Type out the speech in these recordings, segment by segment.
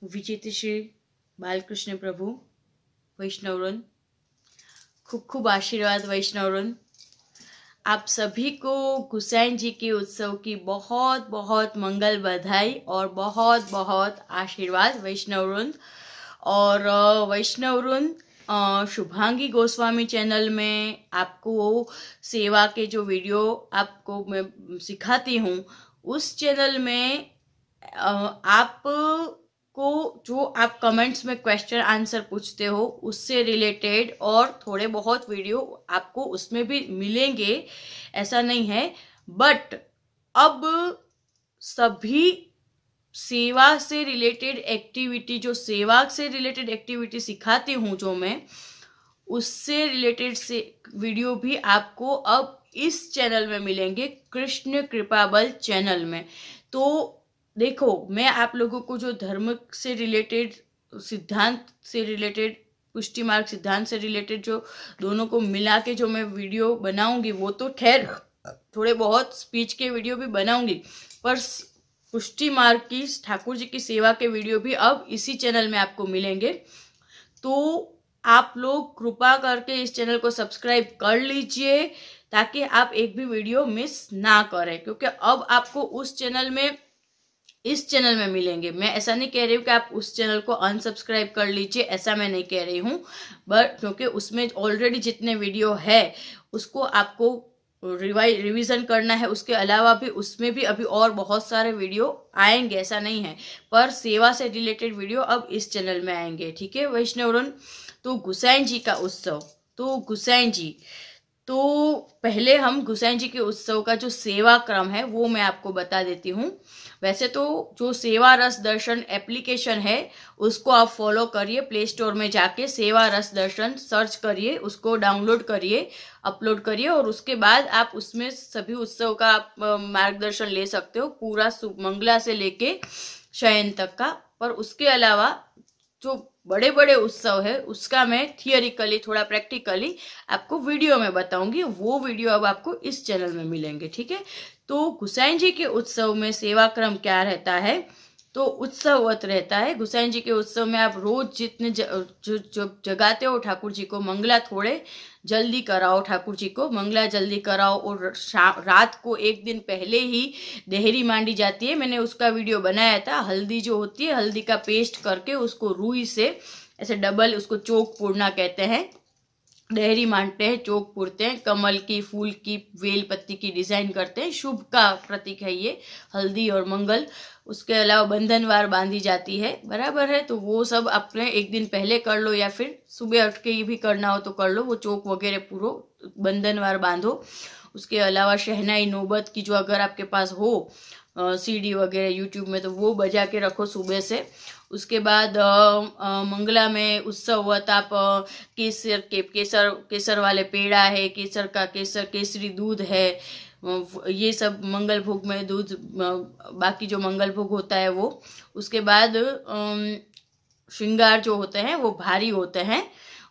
विजेते श्री बालकृष्ण प्रभु वैष्णववृंद, खूब खूब आशीर्वाद वैष्णववृंद। आप सभी को गोसाई जी के उत्सव की बहुत बहुत मंगल बधाई और बहुत बहुत आशीर्वाद वैष्णववृंद। और वैष्णववृंद, शुभांगी गोस्वामी चैनल में आपको सेवा के जो वीडियो आपको मैं सिखाती हूँ, उस चैनल में आप को जो आप कमेंट्स में क्वेश्चन आंसर पूछते हो उससे रिलेटेड और थोड़े बहुत वीडियो आपको उसमें भी मिलेंगे, ऐसा नहीं है। बट अब सभी सेवा से रिलेटेड एक्टिविटी, जो सेवा से रिलेटेड एक्टिविटी सिखाती हूँ जो मैं, उससे रिलेटेड से वीडियो भी आपको अब इस चैनल में मिलेंगे, कृष्ण कृपा बल चैनल में। तो देखो, मैं आप लोगों को जो धर्म से रिलेटेड, सिद्धांत से रिलेटेड, पुष्टि मार्ग सिद्धांत से रिलेटेड जो दोनों को मिला के जो मैं वीडियो बनाऊंगी, वो तो खैर थोड़े बहुत स्पीच के वीडियो भी बनाऊंगी, पर पुष्टि मार्ग की, ठाकुर जी की सेवा के वीडियो भी अब इसी चैनल में आपको मिलेंगे। तो आप लोग कृपा करके इस चैनल को सब्सक्राइब कर लीजिए ताकि आप एक भी वीडियो मिस ना करें, क्योंकि अब आपको उस चैनल में, इस चैनल में मिलेंगे। मैं ऐसा नहीं कह रही हूँ कि आप उस चैनल को अनसब्सक्राइब कर लीजिए, ऐसा मैं नहीं कह रही हूँ, बट क्योंकि उसमें ऑलरेडी जितने वीडियो है उसको आपको रिवीजन करना है। उसके अलावा भी उसमें भी अभी और बहुत सारे वीडियो आएंगे, ऐसा नहीं है, पर सेवा से रिलेटेड वीडियो अब इस चैनल में आएंगे, ठीक है वैष्णववृंद। तो गोसाई जी का उत्सव, तो गोसाई जी, तो पहले हम गोसाई जी के उत्सव का जो सेवा क्रम है वो मैं आपको बता देती हूँ। वैसे तो जो सेवा रस दर्शन एप्लीकेशन है उसको आप फॉलो करिए, प्ले स्टोर में जाके सेवा रस दर्शन सर्च करिए, उसको डाउनलोड करिए, अपलोड करिए, और उसके बाद आप उसमें सभी उत्सव का मार्गदर्शन ले सकते हो, पूरा मंगला से लेके शयन तक का। पर उसके अलावा जो बड़े बड़े उत्सव है उसका मैं थियोरिकली, थोड़ा प्रैक्टिकली आपको वीडियो में बताऊंगी, वो वीडियो अब आपको इस चैनल में मिलेंगे, ठीक है। तो गोसाई जी के उत्सव में सेवा क्रम क्या रहता है, तो उत्सववत रहता है। गोसाई जी के उत्सव में आप रोज जितने जगाते हो ठाकुर जी को, मंगला थोड़े जल्दी कराओ, ठाकुर जी को मंगला जल्दी कराओ, और रात को एक दिन पहले ही देहरी मांडी जाती है। मैंने उसका वीडियो बनाया था। हल्दी जो होती है, हल्दी का पेस्ट करके उसको रुई से ऐसे डबल, उसको चौक पूरना कहते हैं, देहरी मांडते हैं, चौक पूरते हैं, कमल की, फूल की, वेल पत्ती की डिजाइन करते हैं, शुभ का प्रतीक है ये हल्दी और मंगल। उसके अलावा बंधनवार बांधी जाती है, बराबर है। तो वो सब अपने एक दिन पहले कर लो, या फिर सुबह उठ के भी करना हो तो कर लो, वो चौक वगैरह पूरा बंधनवार बांधो। उसके अलावा शहनाई नौबत की जो अगर आपके पास हो सीडी वगैरह यूट्यूब में, तो वो बजा के रखो सुबह से। उसके बाद मंगला में उत्सववत आप केसर वाले पेड़ा है, केसरी दूध है, ये सब मंगल भोग में दूध, बाकी जो मंगल भोग होता है वो। उसके बाद श्रृंगार जो होते हैं वो भारी होते हैं,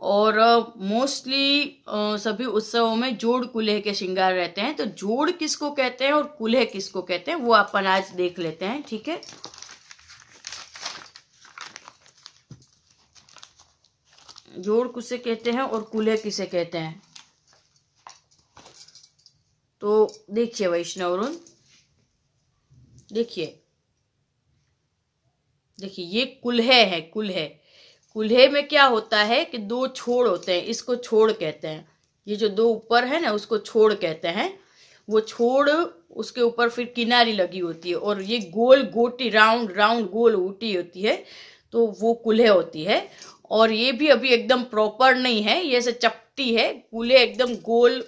और मोस्टली सभी उत्सवों में जोड़ कुल्हे के श्रृंगार रहते हैं। तो जोड़ किसको कहते हैं और कुल्हे किसको कहते हैं वो अपन आज देख लेते हैं, ठीक है। जोड़ किसे कहते हैं और कुल्हे किसे कहते हैं, तो देखिए वैष्णववृंद, देखिए ये कुल्हे है। कुल्हे में क्या होता है कि दो छोड़ होते हैं, इसको छोड़ कहते हैं। ये जो दो ऊपर है ना, उसको छोड़ कहते हैं। वो छोड़, उसके ऊपर फिर किनारी लगी होती है, और ये गोल गोटी, राउंड गोल ऊटी होती है, तो वो कुल्हे होती है। और ये भी अभी एकदम प्रॉपर नहीं है, ये ऐसे चपटी है, कुल्हे एकदम गोल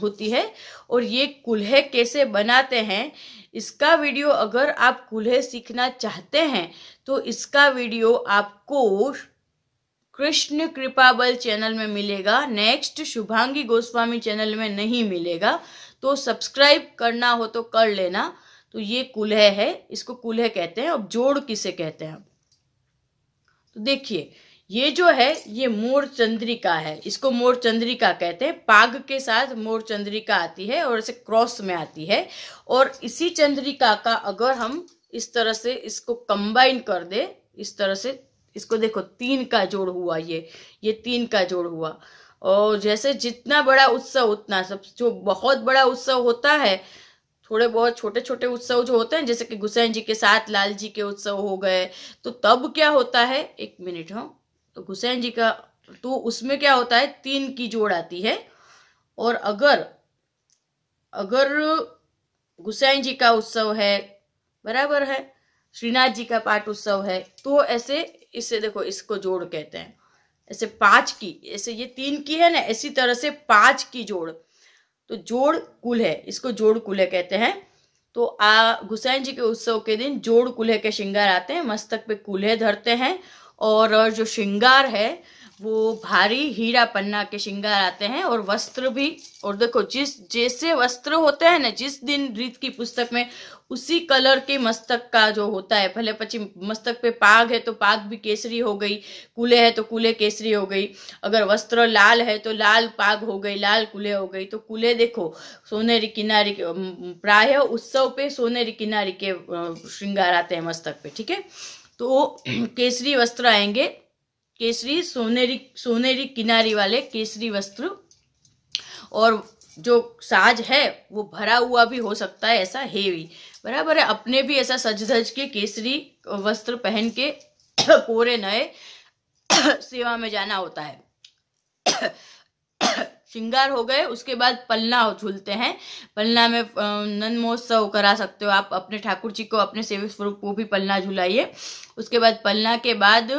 होती है। और ये कुल्हे कैसे बनाते हैं, इसका वीडियो अगर आप कुल्हे सीखना चाहते हैं तो इसका वीडियो आपको कृष्ण कृपा बल चैनल में मिलेगा, नेक्स्ट शुभांगी गोस्वामी चैनल में नहीं मिलेगा। तो सब्सक्राइब करना हो तो कर लेना। तो ये कुल्हे है, इसको कुल्हे कहते हैं। अब जोड़ किसे कहते हैं, तो देखिए ये जो है ये मोर चंद्रिका है, इसको मोर चंद्रिका कहते हैं। पाग के साथ मोर चंद्रिका आती है और ऐसे क्रॉस में आती है। और इसी चंद्रिका का अगर हम इस तरह से इसको कंबाइन कर दे, इस तरह से इसको देखो, 3 का जोड़ हुआ, ये 3 का जोड़ हुआ। और जैसे जितना बड़ा उत्सव उतना सब, जो बहुत बड़ा उत्सव होता है, थोड़े बहुत छोटे छोटे उत्सव जो होते हैं, जैसे कि गुसाई जी के साथ लाल जी के उत्सव हो गए, तो तब क्या होता है, 1 मिनट, हाँ, तो गुसाई जी का, तो उसमें क्या होता है, 3 की जोड़ आती है। और अगर गुसाई जी का उत्सव है, बराबर है, श्रीनाथ जी का पाठ उत्सव है, तो ऐसे इसे देखो, इसको जोड़ कहते हैं। ऐसे 5 की, ऐसे ये 3 की है ना, इसी तरह से 5 की जोड़, तो जोड़ कुल्हे, इसको जोड़ कुल्हे कहते हैं। तो गुसाई जी के उत्सव के दिन जोड़ कुल्हे के श्रृंगार आते हैं, मस्तक पे कुल्हे धरते हैं, और जो श्रृंगार है वो भारी हीरा पन्ना के श्रृंगार आते हैं, और वस्त्र भी। और देखो, जैसे वस्त्र होते हैं ना, जिस दिन रीत की पुस्तक में उसी कलर के मस्तक का जो होता है, भले पची मस्तक पे पाग है तो पाग भी केसरी हो गई, कुले है तो कुले केसरी हो गई, अगर वस्त्र लाल है तो लाल पाग हो गई, लाल कुले हो गई। तो कुले देखो, सोनेरी किनारी के, प्राय उत्सव पे सोनेरी किनारी के श्रृंगार आते हैं मस्तक पे, ठीक है। तो केसरी वस्त्र आएंगे, केसरी सोनेरी किनारी वाले केसरी वस्त्र। और जो साज है वो भरा हुआ भी हो सकता है, ऐसा हेवी, बराबर है। अपने भी ऐसा सज धज के केसरी वस्त्र पहन के कोरे नए सेवा में जाना होता है। श्रृंगार हो गए, उसके बाद पलना झूलते हैं। पलना में नंद महोत्सव करा सकते हो आप, अपने ठाकुर जी को, अपने सेवक स्वरूप को भी पलना झुलाइए। उसके बाद पलना के बाद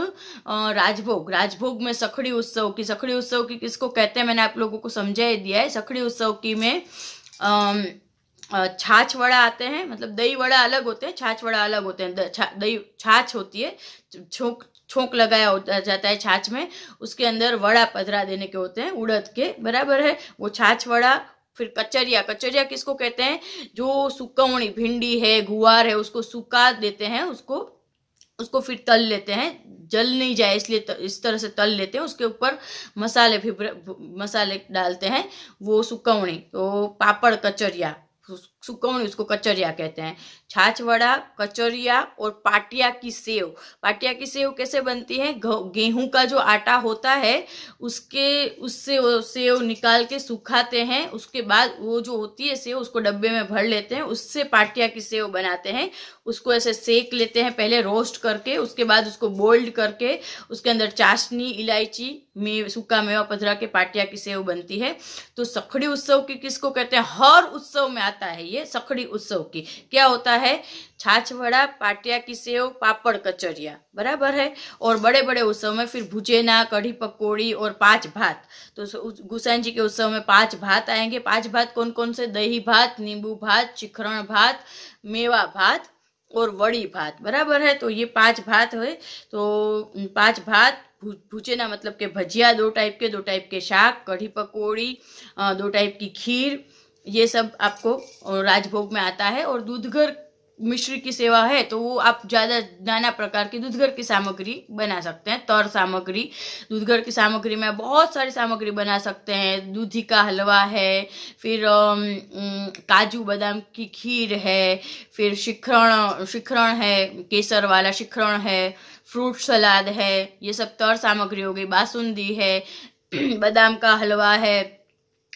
राजभोग में सखड़ी उत्सव की किसको कहते हैं मैंने आप लोगों को समझा ही दिया है। सखड़ी उत्सव की में छाछ वड़ा आते हैं, मतलब दही वड़ा अलग होते हैं, छाछ वड़ा अलग होते हैं। दही छाछ होती है, छोंक लगाया जाता है छाछ में, उसके अंदर वड़ा पधरा देने के होते हैं उड़द के, बराबर है, वो छाछ वड़ा। फिर कचरिया किसको कहते हैं, जो सुकवनी भिंडी है, गुआर है, उसको सुखा देते हैं, उसको फिर तल लेते हैं, जल नहीं जाए इसलिए इस तरह से तल लेते हैं, उसके ऊपर मसाले डालते हैं, वो सुकवनी। तो पापड़ कचरिया, सुकवनी उसको कचरिया कहते हैं। छाछ वड़ा, कचरिया और पाटिया की सेव कैसे बनती है, गेहूं का जो आटा होता है उससे वो सेव निकाल के सुखाते हैं, उसके बाद वो जो होती है सेव उसको डब्बे में भर लेते हैं, उससे पाटिया की सेव बनाते हैं। उसको ऐसे सेक लेते हैं पहले रोस्ट करके, उसके बाद उसको बोइल्ड करके उसके अंदर चाशनी, इलायची, सूखा मेवा पधरा के पाटिया की सेव बनती है। तो सखड़ी उत्सव की किसको कहते हैं, हर उत्सव में आता है ये सखड़ी उत्सव की। क्या होता है, छाछ वड़ा, पाटिया की सेव, पापड़ कचरिया, बराबर है। और बड़े बड़े उत्सव में फिर भुजेना, कढ़ी पकौड़ी और 5 भात। तो गुसाई जी के उत्सव में 5 भात आएंगे। 5 भात कौन कौन से, दही भात, नींबू भात, चिखरण भात, मेवा भात और वड़ी भात, बराबर है। तो ये 5 भात है। तो 5 भात, भुजेना मतलब के भजिया 2 टाइप के शाक, कढ़ी पकौड़ी 2 टाइप की खीर, ये सब आपको राजभोग में आता है। और दूधघर मिश्री की सेवा है तो वो आप ज़्यादा नाना प्रकार की दूधघर की सामग्री बना सकते हैं। तर सामग्री, दूधघर की सामग्री में बहुत सारी सामग्री बना सकते हैं। दूधी का हलवा है, फिर काजू बादाम की खीर है, फिर शिखरण है, केसर वाला शिखरण है, फ्रूट सलाद है, ये सब तर सामग्री हो गई। बासुंदी है, बादाम का हलवा है,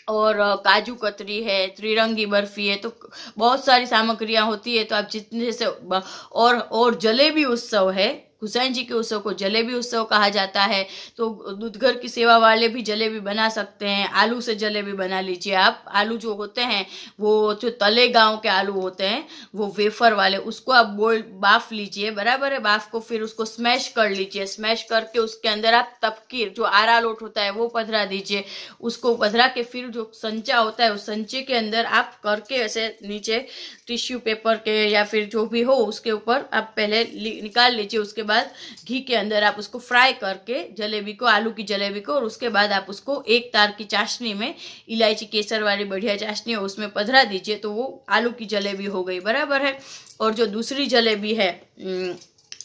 और काजू कतरी है, त्रिरंगी बर्फी है। तो बहुत सारी सामग्रियां होती है। तो आप जितने से, और जलेबी उत्सव है, गुसाई जी के उत्सव को जलेबी उत्सव कहा जाता है। तो दूधघर की सेवा वाले भी जलेबी बना सकते हैं। आलू से जलेबी बना लीजिए आप। आलू जो होते हैं वो जो तले गांव के आलू होते हैं, वो वेफर वाले, उसको आप बाफ लीजिए, बराबर है। बाफ को फिर उसको स्मैश कर लीजिए। स्मैश करके उसके अंदर आप तपकीर, जो आरा लोट होता है, वो पधरा दीजिए। उसको पधरा के फिर जो संचा होता है, उस संचे के अंदर आप करके ऐसे नीचे टिश्यू पेपर के या फिर जो भी हो उसके ऊपर आप पहले निकाल लीजिए। उसके बाद घी के अंदर आप उसको फ्राई करके जलेबी को, आलू की जलेबी को, और उसके बाद आप उसको 1 तार की चाशनी में, इलायची केसर वाली बढ़िया चाशनी है, उसमें पधरा दीजिए। तो वो आलू की जलेबी हो गई, बराबर है। और जो दूसरी जलेबी है,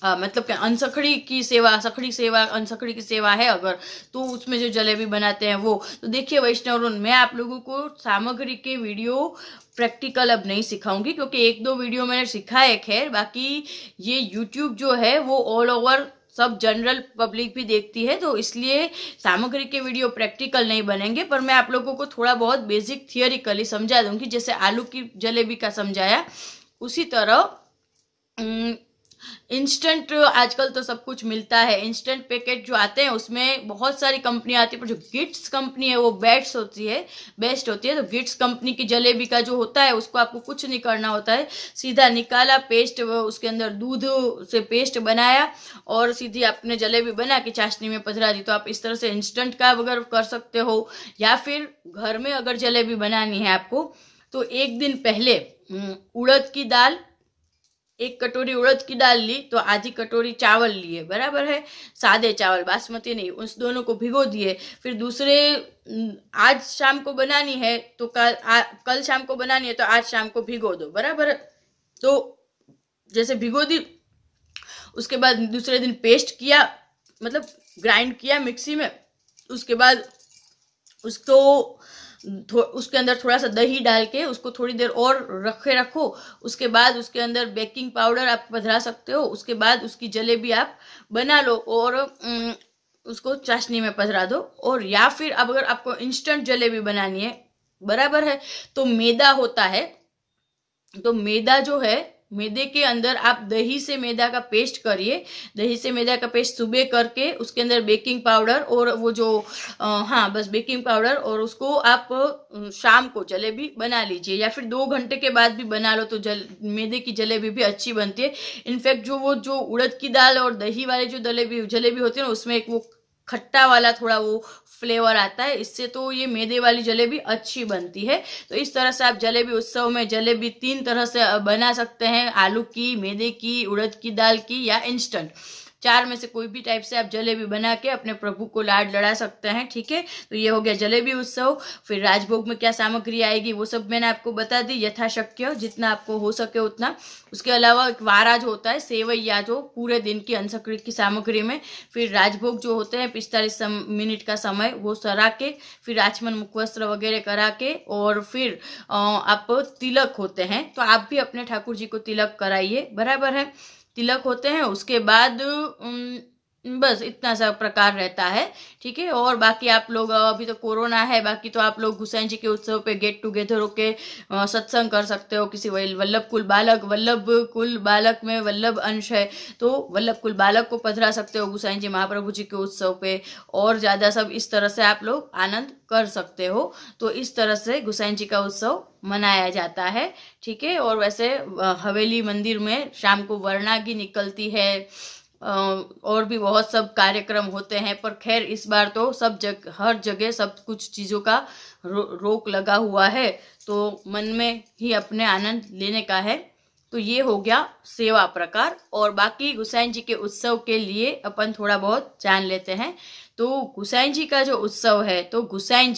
मतलब कि अनसखड़ी की सेवा है अगर, तो उसमें जो जलेबी बनाते हैं वो, तो देखिए वैष्णव, मैं आप लोगों को सामग्री के वीडियो प्रैक्टिकल अब नहीं सिखाऊंगी, क्योंकि 1-2 वीडियो मैंने सिखाए, खैर बाकी ये YouTube जो है वो ऑल ओवर सब जनरल पब्लिक भी देखती है, तो इसलिए सामग्री के वीडियो प्रैक्टिकल नहीं बनेंगे, पर मैं आप लोगों को थोड़ा बहुत बेसिक थियोरिकली समझा दूंगी। जैसे आलू की जलेबी का समझाया, उसी तरह इंस्टेंट आजकल तो सब कुछ मिलता है। इंस्टेंट पैकेट जो आते हैं उसमें बहुत सारी कंपनी आती है, पर जो गिट्स कंपनी है वो बेस्ट होती है। तो गिट्स कंपनी की जलेबी का जो होता है उसको आपको कुछ नहीं करना होता है, सीधा निकाला पेस्ट, उसके अंदर दूध से पेस्ट बनाया और सीधी आपने जलेबी बना के चाशनी में पधरा दी। तो आप इस तरह से इंस्टेंट का अगर कर सकते हो, या फिर घर में अगर जलेबी बनानी है आपको, तो एक दिन पहले उड़द की दाल, 1 कटोरी उड़द की दाल ली तो आधी कटोरी चावल लिए, बराबर है, सादे चावल, बासमती नहीं, उस दोनों को भिगो दिए। फिर दूसरे आज शाम को बनानी है तो कल शाम को बनानी है तो आज शाम को भिगो दो, बराबर है। तो जैसे भिगो दी, उसके बाद दूसरे दिन पेस्ट किया, मतलब ग्राइंड किया मिक्सी में। उसके बाद उसको उसके अंदर थोड़ा सा दही डाल के उसको थोड़ी देर और रखो। उसके बाद उसके अंदर बेकिंग पाउडर आप पधरा सकते हो। उसके बाद उसकी जलेबी आप बना लो और उसको चाशनी में पधरा दो। और या फिर अब अगर आपको इंस्टेंट जलेबी बनानी है, बराबर है, तो मैदा होता है, तो मैदा जो है, मैदे के अंदर आप दही से मैदा का पेस्ट करिए। दही से मैदा का पेस्ट सुबह करके उसके अंदर बेकिंग पाउडर और वो जो बस बेकिंग पाउडर, और उसको आप शाम को जलेबी बना लीजिए, या फिर 2 घंटे के बाद भी बना लो तो मैदे की जलेबी भी अच्छी बनती है। इनफैक्ट जो उड़द की दाल और दही वाली जो जलेबी होती है ना, उसमें एक वो खट्टा वाला थोड़ा वो फ्लेवर आता है, इससे तो ये मैदे वाली जलेबी अच्छी बनती है। तो इस तरह से आप जलेबी उत्सव में जलेबी 3 तरह से बना सकते हैं, आलू की, मैदे की, उड़द की दाल की या इंस्टेंट। 4 में से कोई भी टाइप से आप जलेबी बना के अपने प्रभु को लाड लड़ा सकते हैं, ठीक है। तो ये हो गया जलेबी उत्सव। फिर राजभोग में क्या सामग्री आएगी वो सब मैंने आपको बता दी, यथाशक्य जितना आपको हो सके उतना। उसके अलावा एक वारा जो होता है, सेवैया, जो पूरे दिन की अंशकृत की सामग्री में। फिर राजभोग जो होते हैं 45 मिनट का समय, वो सरा के, फिर आचमन मुखवस्त्र वगैरह करा के, और फिर आप तिलक होते हैं तो आप भी अपने ठाकुर जी को तिलक कराइए, बराबर है। तिलक होते हैं, उसके बाद बस इतना सा प्रकार रहता है, ठीक है। और बाकी आप लोग, अभी तो कोरोना है, बाकी तो आप लोग गोसाई जी के उत्सव पे गेट टुगेदर होके सत्संग कर सकते हो। किसी वल्लभ कुल बालक में वल्लभ अंश है तो वल्लभ कुल बालक को पधरा सकते हो गोसाई जी महाप्रभु जी के उत्सव पे, और ज्यादा सब इस तरह से आप लोग आनंद कर सकते हो। तो इस तरह से गोसाई जी का उत्सव मनाया जाता है, ठीक है। और वैसे हवेली मंदिर में शाम को वरनागी निकलती है, और भी बहुत सब कार्यक्रम होते हैं, पर खैर इस बार तो हर जगह सब कुछ चीजों का रोक लगा हुआ है, तो मन में ही अपने आनंद लेने का है। तो ये हो गया सेवा प्रकार। और बाकी गोसाई जी के उत्सव के लिए अपन थोड़ा बहुत जान लेते हैं। तो गोसाई जी का जो उत्सव है, तो गोसाई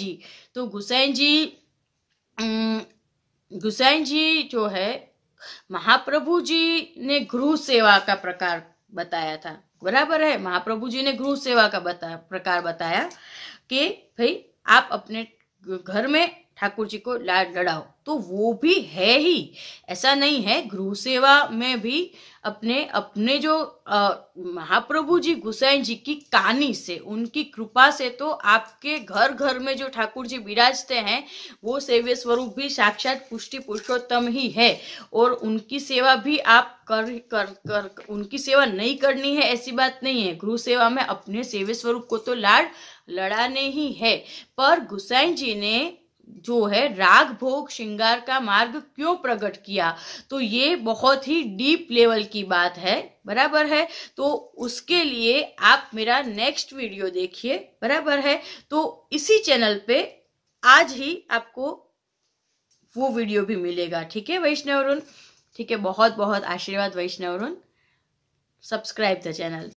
जी जो है, महाप्रभु जी ने गृह सेवा का प्रकार बताया था, बराबर है। महाप्रभु जी ने गृह सेवा का प्रकार बताया कि भाई आप अपने घर में ठाकुर जी को लाड लड़ाओ, तो वो भी है ही, ऐसा नहीं है। गृह सेवा में भी अपने जो महाप्रभु जी गोसाई जी की कानी से, उनकी कृपा से तो आपके घर घर में जो ठाकुर जी विराजते हैं वो सेव्य स्वरूप भी साक्षात पुष्टि पुरुषोत्तम ही है। और उनकी सेवा भी आप कर उनकी सेवा नहीं करनी है ऐसी बात नहीं है। गृह सेवा में अपने सेव्य स्वरूप को तो लाड लड़ाने ही है। पर गोसाई जी ने जो है राग भोग श्रृंगार का मार्ग क्यों प्रकट किया, तो ये बहुत ही डीप लेवल की बात है, बराबर है। तो उसके लिए आप मेरा नेक्स्ट वीडियो देखिए, बराबर है। तो इसी चैनल पे आज ही आपको वो वीडियो भी मिलेगा, ठीक है वैष्णवरुन, ठीक है। बहुत बहुत आशीर्वाद वैष्णवरुन, सब्सक्राइब द चैनल।